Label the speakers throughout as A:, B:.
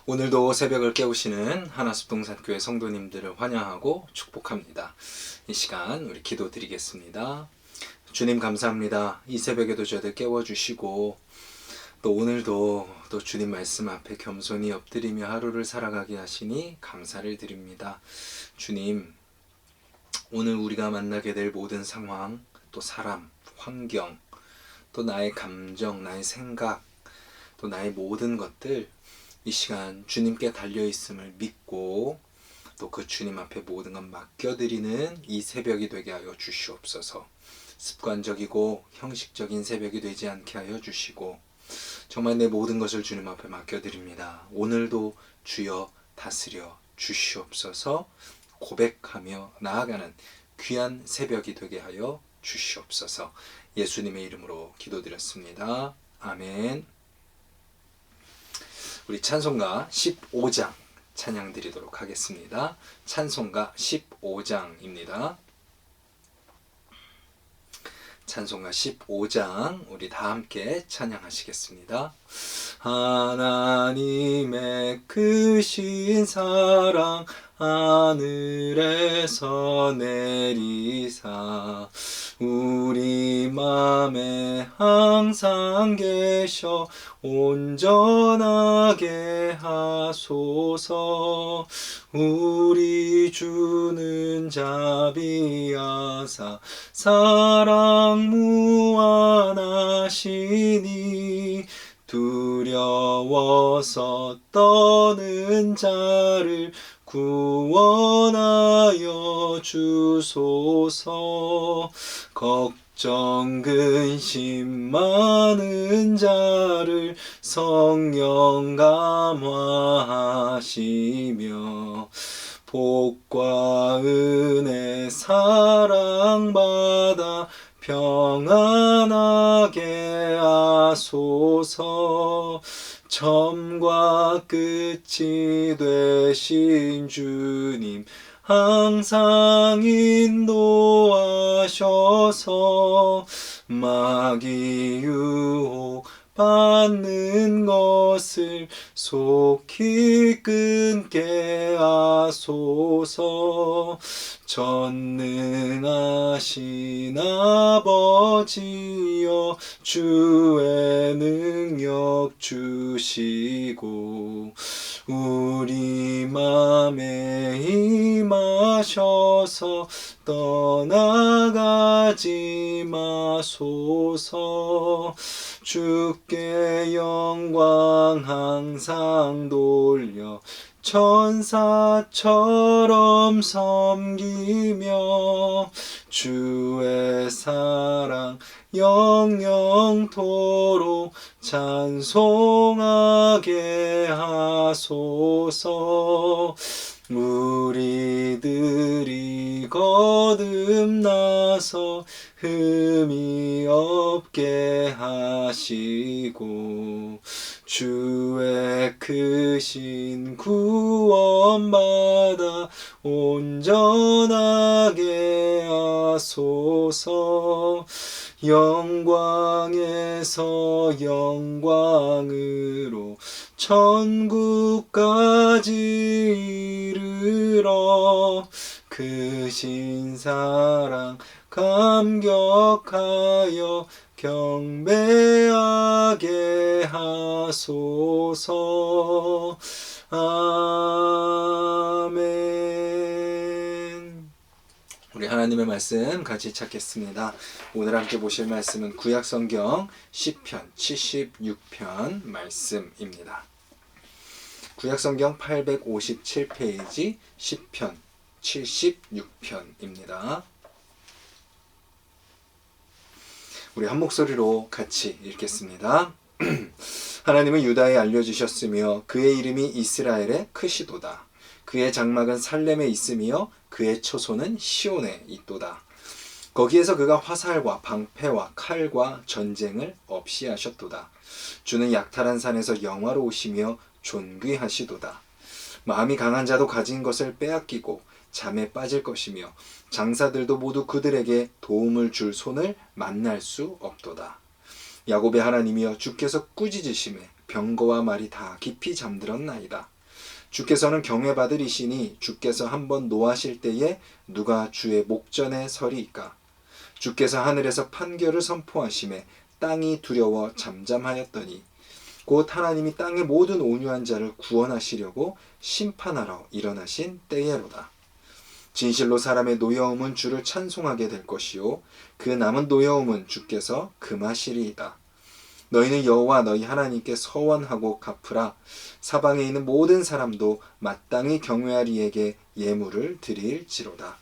A: 오늘도 새벽을 깨우시는 하나숲동산교회 성도님들을 환영하고 축복합니다. 이 시간 우리 기도 드리겠습니다. 주님 감사합니다. 이 새벽에도 저희들 깨워주시고 또 오늘도 또 주님 말씀 앞에 겸손히 엎드리며 하루를 살아가게 하시니 감사를 드립니다. 주님, 오늘 우리가 만나게 될 모든 상황, 또 사람, 환경, 또 나의 감정, 나의 생각, 또 나의 모든 것들 이 시간 주님께 달려있음을 믿고 또 그 주님 앞에 모든 것 맡겨드리는 이 새벽이 되게 하여 주시옵소서. 습관적이고 형식적인 새벽이 되지 않게 하여 주시고 정말 내 모든 것을 주님 앞에 맡겨드립니다. 오늘도 주여 다스려 주시옵소서. 고백하며 나아가는 귀한 새벽이 되게 하여 주시옵소서. 예수님의 이름으로 기도드렸습니다. 아멘. 우리 찬송가 15장 찬양 드리도록 하겠습니다. 찬송가 15장입니다. 찬송가 15장 우리 다 함께 찬양하시겠습니다. 하나님의 크신 사랑 하늘에서 내리사 우리 맘에 항상 계셔 온전하게 하소서. 우리 주는 자비하사 사랑 무한하시니 두려워서 떠는 자를 구원하여 주소서. 걱정 근심 많은 자를 성령 감화하시며 복과 은혜 사랑받아 평안하게 하소서. 처음과 끝이 되신 주님 항상 인도하셔서 마귀 유혹 받는 것을 속히 끊게 하소서. 전능하신 아버지여 주의 능력 주시고 우리 맘에 임하셔서 떠나가지 마소서. 주께 영광 항상 돌려 천사처럼 섬기며 주의 사랑 영영토록 찬송하게 하소서. 우리들이 거듭나서 흠이 없게 하시고 주의 크신 구원받아 온전하게 하소서. 영광에서 영광으로 천국까지 이르러 크신 사랑 감격하여 경배하게 하소서. 아멘. 우리 하나님의 말씀 같이 찾겠습니다. 오늘 함께 보실 말씀은 구약성경 시편 76편 말씀입니다. 구약성경 857페이지 시편 76편입니다. 우리 한 목소리로 같이 읽겠습니다. 하나님은 유다에 알려주셨으며 그의 이름이 이스라엘에 크시도다. 그의 장막은 살렘에 있으며 그의 처소는 시온에 있도다. 거기에서 그가 화살과 방패와 칼과 전쟁을 없이 하셨도다. 주는 약탈한 산에서 영화로우시며 존귀하시도다. 마음이 강한 자도 가진 것을 빼앗기고 잠에 빠질 것이며 장사들도 모두 그들에게 도움을 줄 손을 만날 수 없도다. 야곱의 하나님이여 주께서 꾸짖으심에 병거와 말이 다 깊이 잠들었나이다. 주께서는 경외받으리시니 주께서 한번 노하실 때에 누가 주의 목전에 서리이까. 주께서 하늘에서 판결을 선포하심에 땅이 두려워 잠잠하였더니 곧 하나님이 땅의 모든 온유한 자를 구원하시려고 심판하러 일어나신 때에로다. 진실로 사람의 노여움은 주를 찬송하게 될 것이요 그 남은 노여움은 주께서 금하시리이다. 너희는 여호와 너희 하나님께 서원하고 갚으라. 사방에 있는 모든 사람도 마땅히 경외할 이에게 예물을 드릴지로다.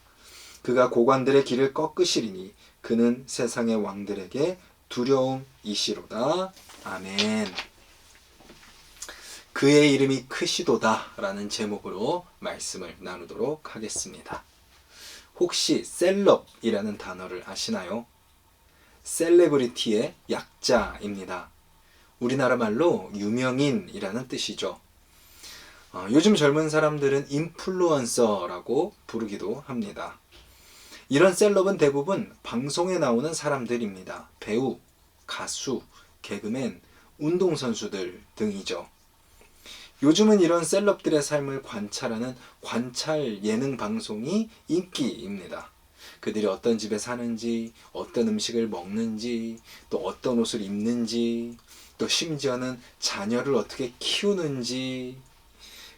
A: 그가 고관들의 길을 꺾으시리니 그는 세상의 왕들에게 두려움이시로다. 아멘. 그의 이름이 크시도다 라는 제목으로 말씀을 나누도록 하겠습니다. 혹시 셀럽이라는 단어를 아시나요? 셀레브리티의 약자입니다. 우리나라 말로 유명인이라는 뜻이죠. 요즘 젊은 사람들은 인플루언서라고 부르기도 합니다. 이런 셀럽은 대부분 방송에 나오는 사람들입니다. 배우, 가수, 개그맨, 운동선수들 등이죠. 요즘은 이런 셀럽들의 삶을 관찰하는 관찰 예능 방송이 인기입니다. 그들이 어떤 집에 사는지, 어떤 음식을 먹는지, 또 어떤 옷을 입는지, 또 심지어는 자녀를 어떻게 키우는지,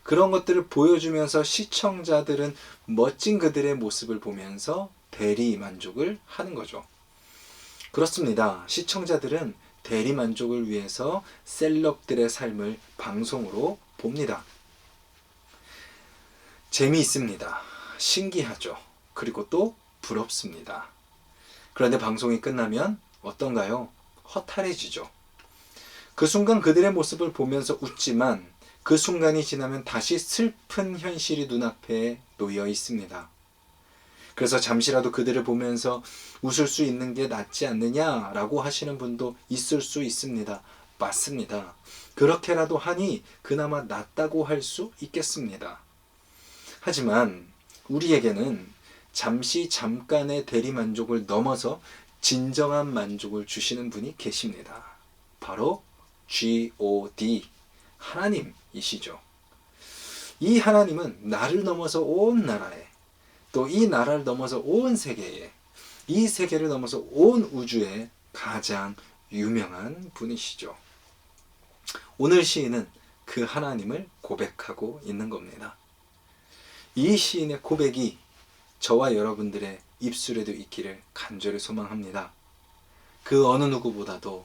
A: 그런 것들을 보여주면서 시청자들은 멋진 그들의 모습을 보면서 대리 만족을 하는 거죠. 그렇습니다. 시청자들은 대리 만족을 위해서 셀럽들의 삶을 방송으로 봅니다. 재미있습니다. 신기하죠. 그리고 또 부럽습니다. 그런데 방송이 끝나면 어떤가요? 허탈해지죠. 그 순간 그들의 모습을 보면서 웃지만 그 순간이 지나면 다시 슬픈 현실이 눈앞에 놓여 있습니다. 그래서 잠시라도 그들을 보면서 웃을 수 있는 게 낫지 않느냐라고 하시는 분도 있을 수 있습니다. 맞습니다. 그렇게라도 하니 그나마 낫다고 할 수 있겠습니다. 하지만 우리에게는 잠깐의 대리만족을 넘어서 진정한 만족을 주시는 분이 계십니다. 바로 God, 하나님이시죠. 이 하나님은 나를 넘어서 온 나라에, 또 이 나라를 넘어서 온 세계에, 이 세계를 넘어서 온 우주에 가장 유명한 분이시죠. 오늘 시인은 그 하나님을 고백하고 있는 겁니다. 이 시인의 고백이 저와 여러분들의 입술에도 있기를 간절히 소망합니다. 그 어느 누구보다도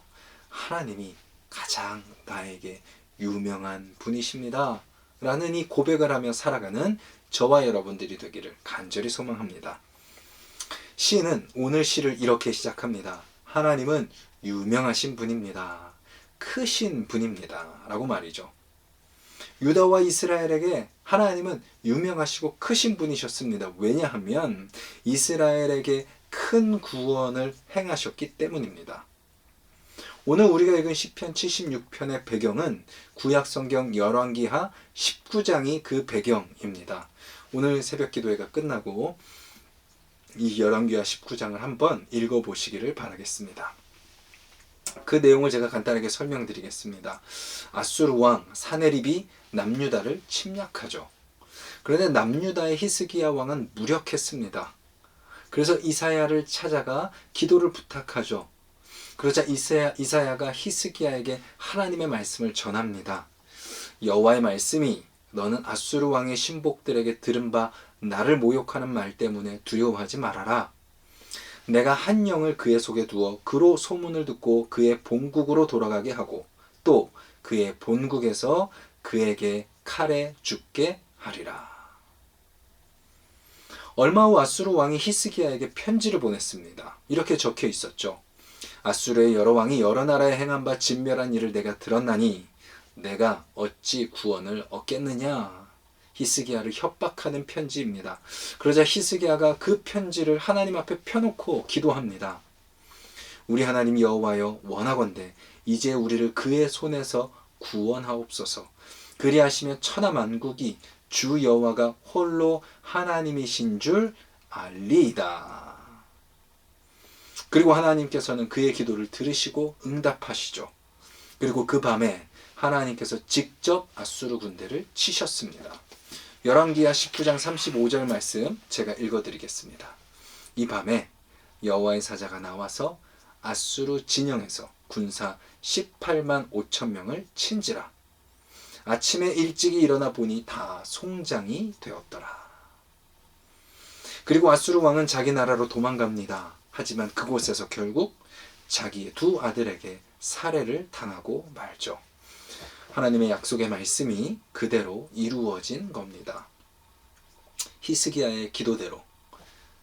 A: 하나님이 가장 나에게 유명한 분이십니다. 라는 이 고백을 하며 살아가는 저와 여러분들이 되기를 간절히 소망합니다. 시인은 오늘 시를 이렇게 시작합니다. 하나님은 유명하신 분입니다. 크신 분입니다. 라고 말이죠. 유다와 이스라엘에게 하나님은 유명하시고 크신 분이셨습니다. 왜냐하면 이스라엘에게 큰 구원을 행하셨기 때문입니다. 오늘 우리가 읽은 시편 76편의 배경은 구약성경 열왕기하 19장이 그 배경입니다. 오늘 새벽 기도회가 끝나고 이 열왕기하 19장을 한번 읽어보시기를 바라겠습니다. 그 내용을 제가 간단하게 설명드리겠습니다. 아수르 왕 사네립이 남유다를 침략하죠. 그런데 남유다의 히스기야 왕은 무력했습니다. 그래서 이사야를 찾아가 기도를 부탁하죠. 그러자 이사야가 히스기야에게 하나님의 말씀을 전합니다. 여호와의 말씀이 너는 아수르 왕의 신복들에게 들은 바 나를 모욕하는 말 때문에 두려워하지 말아라. 내가 한 영을 그의 속에 두어 그로 소문을 듣고 그의 본국으로 돌아가게 하고 또 그의 본국에서 그에게 칼에 죽게 하리라. 얼마 후 아수르 왕이 히스기야에게 편지를 보냈습니다. 이렇게 적혀 있었죠. 아수르의 여러 왕이 여러 나라에 행한 바 진멸한 일을 내가 들었나니 내가 어찌 구원을 얻겠느냐. 히스기야를 협박하는 편지입니다. 그러자 히스기야가 그 편지를 하나님 앞에 펴놓고 기도합니다. 우리 하나님 여호와여, 원하건대 이제 우리를 그의 손에서 구원하옵소서. 그리하시면 천하 만국이 주 여호와가 홀로 하나님이신 줄 알리이다. 그리고 하나님께서는 그의 기도를 들으시고 응답하시죠. 그리고 그 밤에 하나님께서 직접 아수르 군대를 치셨습니다. 열왕기하 19장 35절 말씀 제가 읽어드리겠습니다. 이 밤에 여호와의 사자가 나와서 아수르 진영에서 군사 18만 5천 명을 친지라. 아침에 일찍이 일어나 보니 다 송장이 되었더라. 그리고 아수르 왕은 자기 나라로 도망갑니다. 하지만 그곳에서 결국 자기의 두 아들에게 살해를 당하고 말죠. 하나님의 약속의 말씀이 그대로 이루어진 겁니다. 히스기야의 기도대로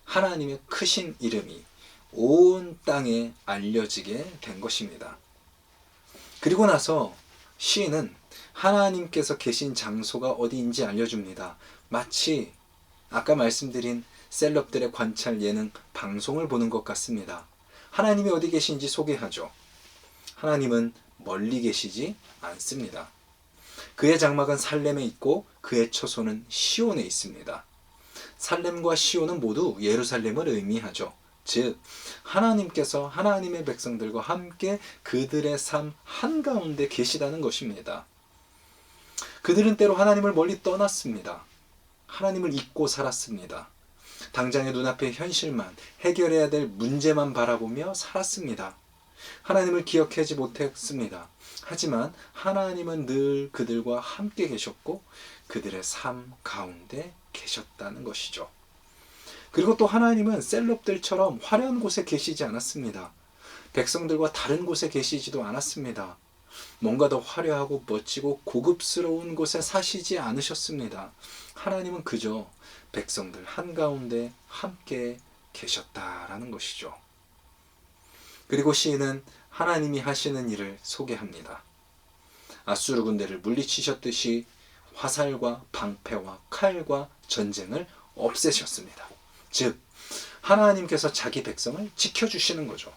A: 하나님의 크신 이름이 온 땅에 알려지게 된 것입니다. 그리고 나서 시인은 하나님께서 계신 장소가 어디인지 알려줍니다. 마치 아까 말씀드린 셀럽들의 관찰 예능 방송을 보는 것 같습니다. 하나님이 어디 계신지 소개하죠. 하나님은 멀리 계시지 않습니다. 그의 장막은 살렘에 있고 그의 처소는 시온에 있습니다. 살렘과 시온은 모두 예루살렘을 의미하죠. 즉 하나님께서 하나님의 백성들과 함께 그들의 삶 한가운데 계시다는 것입니다. 그들은 때로 하나님을 멀리 떠났습니다. 하나님을 잊고 살았습니다. 당장의 눈앞의 현실만, 해결해야 될 문제만 바라보며 살았습니다. 하나님을 기억하지 못했습니다. 하지만 하나님은 늘 그들과 함께 계셨고 그들의 삶 가운데 계셨다는 것이죠. 그리고 또 하나님은 셀럽들처럼 화려한 곳에 계시지 않았습니다. 백성들과 다른 곳에 계시지도 않았습니다. 뭔가 더 화려하고 멋지고 고급스러운 곳에 사시지 않으셨습니다. 하나님은 그저 백성들 한가운데 함께 계셨다라는 것이죠. 그리고 시인은 하나님이 하시는 일을 소개합니다. 아수르 군대를 물리치셨듯이 화살과 방패와 칼과 전쟁을 없애셨습니다. 즉 하나님께서 자기 백성을 지켜주시는 거죠.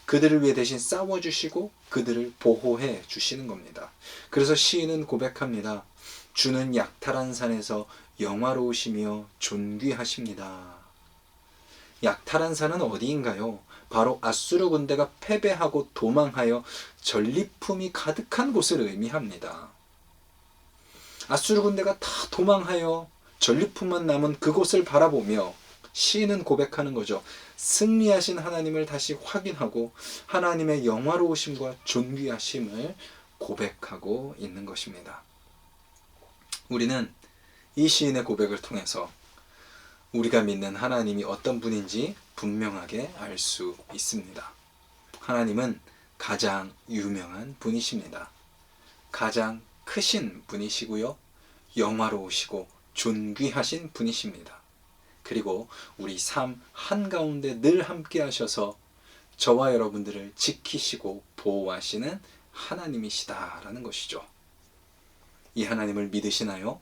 A: 그들을 위해 대신 싸워주시고 그들을 보호해 주시는 겁니다. 그래서 시인은 고백합니다. 주는 약탈한 산에서 영화로우시며 존귀하십니다. 약탈한 산은 어디인가요? 바로 아수르 군대가 패배하고 도망하여 전리품이 가득한 곳을 의미합니다. 아수르 군대가 다 도망하여 전리품만 남은 그곳을 바라보며 시인은 고백하는 거죠. 승리하신 하나님을 다시 확인하고 하나님의 영화로우심과 존귀하심을 고백하고 있는 것입니다. 우리는 이 시인의 고백을 통해서 우리가 믿는 하나님이 어떤 분인지 분명하게 알 수 있습니다. 하나님은 가장 유명한 분이십니다. 가장 크신 분이시고요. 영화로우시고 존귀하신 분이십니다. 그리고 우리 삶 한가운데 늘 함께 하셔서 저와 여러분들을 지키시고 보호하시는 하나님이시다라는 것이죠. 이 하나님을 믿으시나요?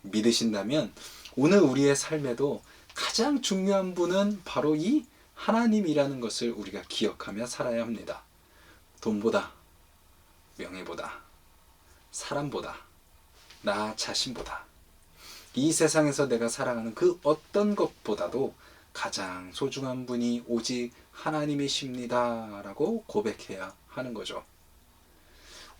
A: 믿으신다면 오늘 우리의 삶에도 가장 중요한 분은 바로 이 하나님이라는 것을 우리가 기억하며 살아야 합니다. 돈보다, 명예보다, 사람보다, 나 자신보다, 이 세상에서 내가 살아가는 그 어떤 것보다도 가장 소중한 분이 오직 하나님이십니다 라고 고백해야 하는 거죠.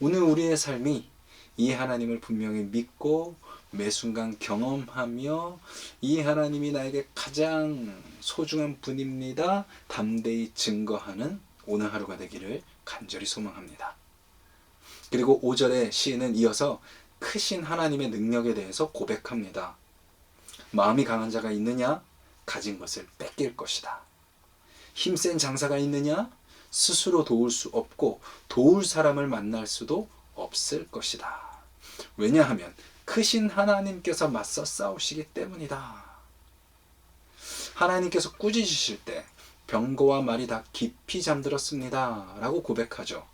A: 오늘 우리의 삶이 이 하나님을 분명히 믿고 매 순간 경험하며 이 하나님이 나에게 가장 소중한 분입니다 담대히 증거하는 오늘 하루가 되기를 간절히 소망합니다. 그리고 5절에 시인은 이어서 크신 하나님의 능력에 대해서 고백합니다. 마음이 강한 자가 있느냐? 가진 것을 뺏길 것이다. 힘센 장사가 있느냐? 스스로 도울 수 없고 도울 사람을 만날 수도 없을 것이다. 왜냐하면 크신 하나님께서 맞서 싸우시기 때문이다. 하나님께서 꾸짖으실 때 병거와 말이 다 깊이 잠들었습니다 라고 고백하죠.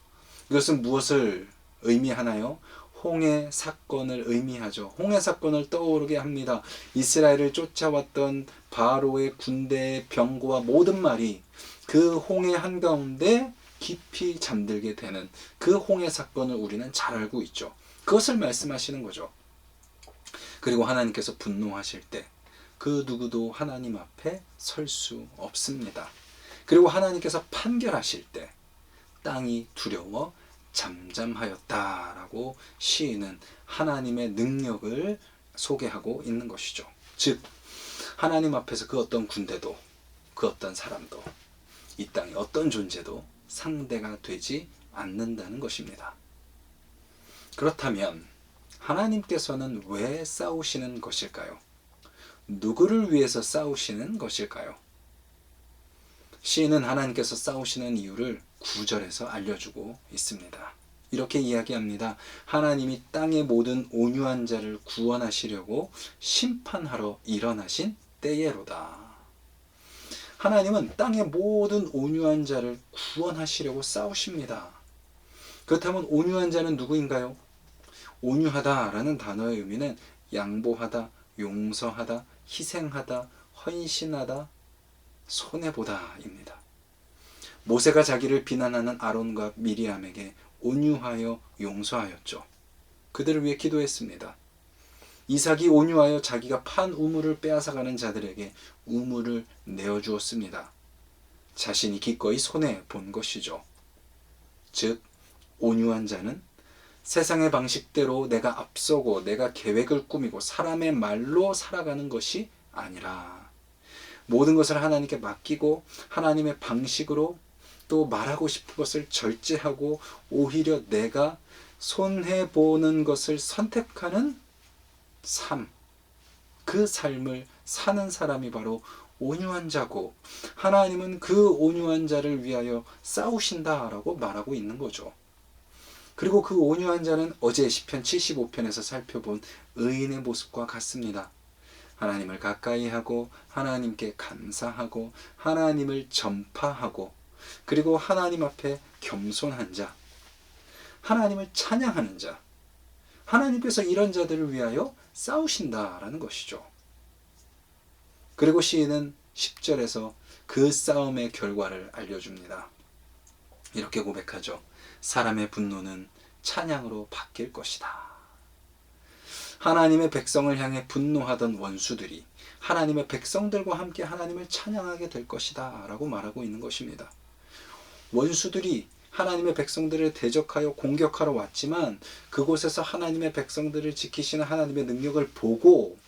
A: 이것은 무엇을 의미하나요? 홍해 사건을 의미하죠. 홍해 사건을 떠오르게 합니다. 이스라엘을 쫓아왔던 바로의 군대의 병거와 모든 말이 그 홍해 한가운데 깊이 잠들게 되는 그 홍해 사건을 우리는 잘 알고 있죠. 그것을 말씀하시는 거죠. 그리고 하나님께서 분노하실 때 그 누구도 하나님 앞에 설 수 없습니다. 그리고 하나님께서 판결하실 때 땅이 두려워 잠잠하였다라고 시인은 하나님의 능력을 소개하고 있는 것이죠. 즉 하나님 앞에서 그 어떤 군대도 그 어떤 사람도 이 땅의 어떤 존재도 상대가 되지 않는다는 것입니다. 그렇다면 하나님께서는 왜 싸우시는 것일까요? 누구를 위해서 싸우시는 것일까요? 시인은 하나님께서 싸우시는 이유를 9절에서 알려주고 있습니다. 이렇게 이야기합니다. 하나님이 땅의 모든 온유한 자를 구원하시려고 심판하러 일어나신 때에로다. 하나님은 땅의 모든 온유한 자를 구원하시려고 싸우십니다. 그렇다면 온유한 자는 누구인가요? 온유하다라는 단어의 의미는 양보하다, 용서하다, 희생하다, 헌신하다, 손해보다입니다. 모세가 자기를 비난하는 아론과 미리암에게 온유하여 용서하였죠. 그들을 위해 기도했습니다. 이삭이 온유하여 자기가 판 우물을 빼앗아가는 자들에게 우물을 내어주었습니다. 자신이 기꺼이 손해본 것이죠. 즉 온유한 자는 세상의 방식대로 내가 앞서고 내가 계획을 꾸미고 사람의 말로 살아가는 것이 아니라 모든 것을 하나님께 맡기고 하나님의 방식으로 또 말하고 싶은 것을 절제하고 오히려 내가 손해보는 것을 선택하는 삶, 그 삶을 사는 사람이 바로 온유한 자고 하나님은 그 온유한 자를 위하여 싸우신다라고 말하고 있는 거죠. 그리고 그 온유한 자는 어제 시편 75편에서 살펴본 의인의 모습과 같습니다. 하나님을 가까이 하고 하나님께 감사하고 하나님을 전파하고 그리고 하나님 앞에 겸손한 자, 하나님을 찬양하는 자, 하나님께서 이런 자들을 위하여 싸우신다라는 것이죠. 그리고 시인은 10절에서 그 싸움의 결과를 알려줍니다. 이렇게 고백하죠. 사람의 분노는 찬양으로 바뀔 것이다. 하나님의 백성을 향해 분노하던 원수들이 하나님의 백성들과 함께 하나님을 찬양하게 될 것이다 라고 말하고 있는 것입니다. 원수들이 하나님의 백성들을 대적하여 공격하러 왔지만 그곳에서 하나님의 백성들을 지키시는 하나님의 능력을 보고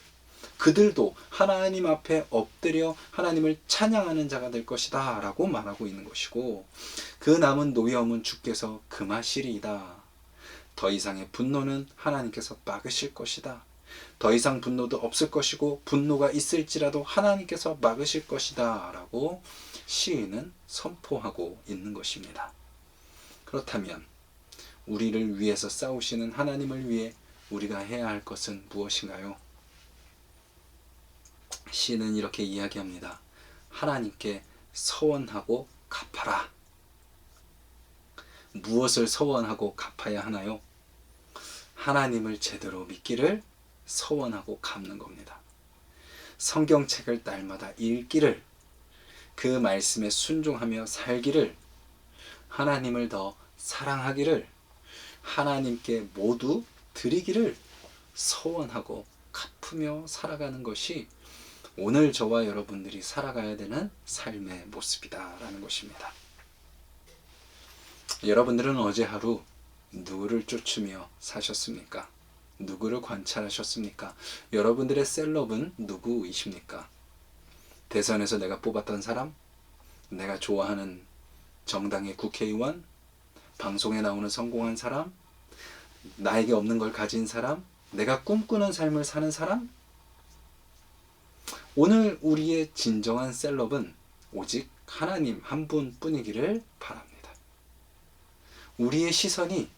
A: 그들도 하나님 앞에 엎드려 하나님을 찬양하는 자가 될 것이다 라고 말하고 있는 것이고 그 남은 노여움은 주께서 금하시리이다. 더 이상의 분노는 하나님께서 막으실 것이다. 더 이상 분노도 없을 것이고 분노가 있을지라도 하나님께서 막으실 것이다 라고 시인은 선포하고 있는 것입니다. 그렇다면 우리를 위해서 싸우시는 하나님을 위해 우리가 해야 할 것은 무엇인가요? 시인은 이렇게 이야기합니다. 하나님께 서원하고 갚아라. 무엇을 서원하고 갚아야 하나요? 하나님을 제대로 믿기를 서원하고 갚는 겁니다. 성경책을 날마다 읽기를, 그 말씀에 순종하며 살기를, 하나님을 더 사랑하기를, 하나님께 모두 드리기를 서원하고 갚으며 살아가는 것이 오늘 저와 여러분들이 살아가야 되는 삶의 모습이다라는 것입니다. 여러분들은 어제 하루 누구를 쫓으며 사셨습니까? 누구를 관찰하셨습니까? 여러분들의 셀럽은 누구이십니까? 대선에서 내가 뽑았던 사람? 내가 좋아하는 정당의 국회의원? 방송에 나오는 성공한 사람? 나에게 없는 걸 가진 사람? 내가 꿈꾸는 삶을 사는 사람? 오늘 우리의 진정한 셀럽은 오직 하나님 한 분뿐이기를 바랍니다. 우리의 시선이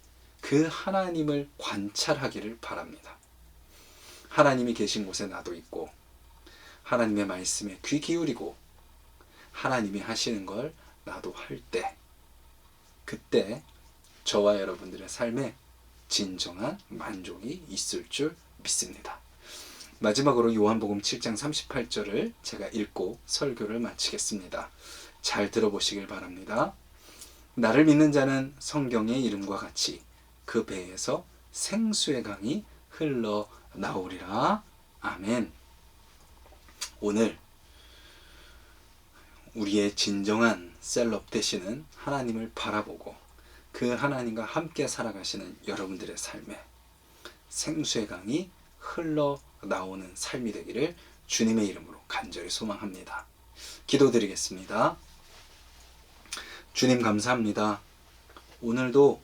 A: 그 하나님을 관찰하기를 바랍니다. 하나님이 계신 곳에 나도 있고 하나님의 말씀에 귀 기울이고 하나님이 하시는 걸 나도 할 때, 그때 저와 여러분들의 삶에 진정한 만족이 있을 줄 믿습니다. 마지막으로 요한복음 7장 38절을 제가 읽고 설교를 마치겠습니다. 잘 들어보시길 바랍니다. 나를 믿는 자는 성경의 이름과 같이 그 배에서 생수의 강이 흘러나오리라. 아멘. 오늘 우리의 진정한 셀럽 되시는 하나님을 바라보고 그 하나님과 함께 살아가시는 여러분들의 삶에 생수의 강이 흘러나오는 삶이 되기를 주님의 이름으로 간절히 소망합니다. 기도드리겠습니다. 주님 감사합니다. 오늘도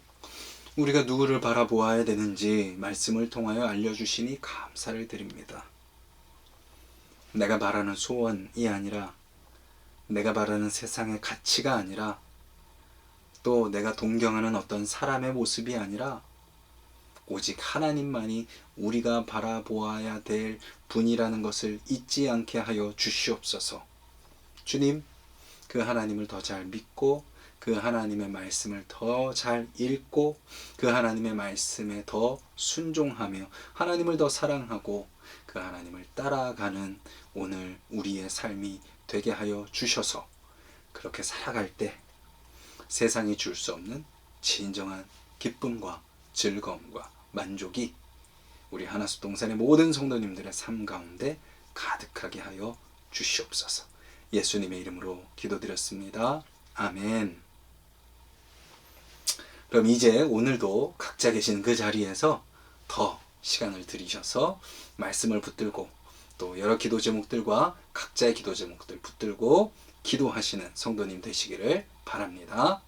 A: 우리가 누구를 바라보아야 되는지 말씀을 통하여 알려주시니 감사를 드립니다. 내가 바라는 소원이 아니라, 내가 바라는 세상의 가치가 아니라, 또 내가 동경하는 어떤 사람의 모습이 아니라 오직 하나님만이 우리가 바라보아야 될 분이라는 것을 잊지 않게 하여 주시옵소서. 주님, 그 하나님을 더 잘 믿고 그 하나님의 말씀을 더 잘 읽고 그 하나님의 말씀에 더 순종하며 하나님을 더 사랑하고 그 하나님을 따라가는 오늘 우리의 삶이 되게 하여 주셔서 그렇게 살아갈 때 세상이 줄 수 없는 진정한 기쁨과 즐거움과 만족이 우리 하나숲동산의 모든 성도님들의 삶 가운데 가득하게 하여 주시옵소서. 예수님의 이름으로 기도드렸습니다. 아멘. 그럼 이제 오늘도 각자 계신 그 자리에서 더 시간을 들이셔서 말씀을 붙들고 또 여러 기도 제목들과 각자의 기도 제목들 붙들고 기도하시는 성도님 되시기를 바랍니다.